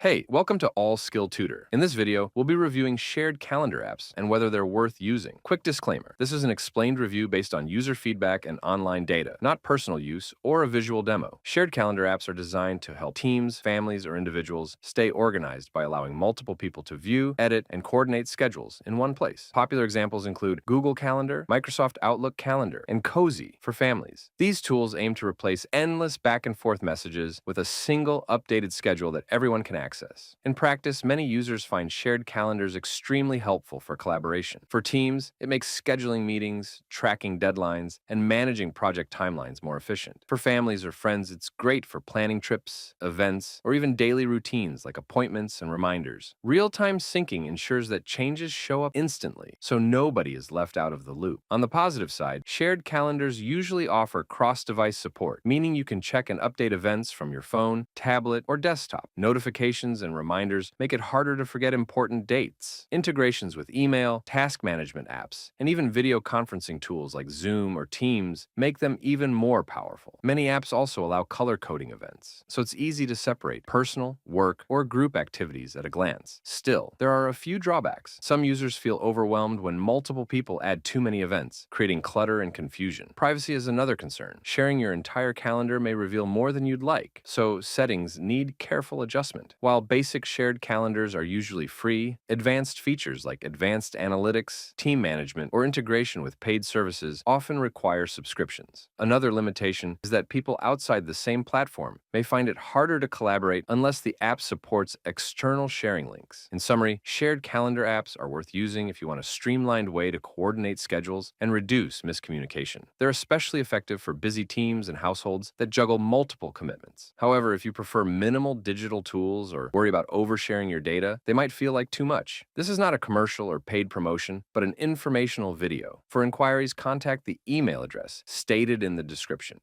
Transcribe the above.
Hey, welcome to All Skill Tutor. In this video, we'll be reviewing shared calendar apps and whether they're worth using. Quick disclaimer, this is an explained review based on user feedback and online data, not personal use or a visual demo. Shared calendar apps are designed to help teams, families, or individuals stay organized by allowing multiple people to view, edit, and coordinate schedules in one place. Popular examples include Google Calendar, Microsoft Outlook Calendar, and Cozy for families. These tools aim to replace endless back and forth messages with a single updated schedule that everyone can access. In practice, many users find shared calendars extremely helpful for collaboration. For teams, it makes scheduling meetings, tracking deadlines, and managing project timelines more efficient. For families or friends, it's great for planning trips, events, or even daily routines like appointments and reminders. Real-time syncing ensures that changes show up instantly, so nobody is left out of the loop. On the positive side, shared calendars usually offer cross-device support, meaning you can check and update events from your phone, tablet, or desktop. Notifications and reminders make it harder to forget important dates. Integrations with email, task management apps, and even video conferencing tools like Zoom or Teams make them even more powerful. Many apps also allow color coding events, so it's easy to separate personal, work, or group activities at a glance. Still, there are a few drawbacks. Some users feel overwhelmed when multiple people add too many events, creating clutter and confusion. Privacy is another concern. Sharing your entire calendar may reveal more than you'd like, so settings need careful adjustment. While basic shared calendars are usually free, advanced features like advanced analytics, team management, or integration with paid services often require subscriptions. Another limitation is that people outside the same platform may find it harder to collaborate unless the app supports external sharing links. In summary, shared calendar apps are worth using if you want a streamlined way to coordinate schedules and reduce miscommunication. They're especially effective for busy teams and households that juggle multiple commitments. However, if you prefer minimal digital tools or worry about oversharing your data, they might feel like too much. This is not a commercial or paid promotion, but an informational video. For inquiries, contact the email address stated in the description.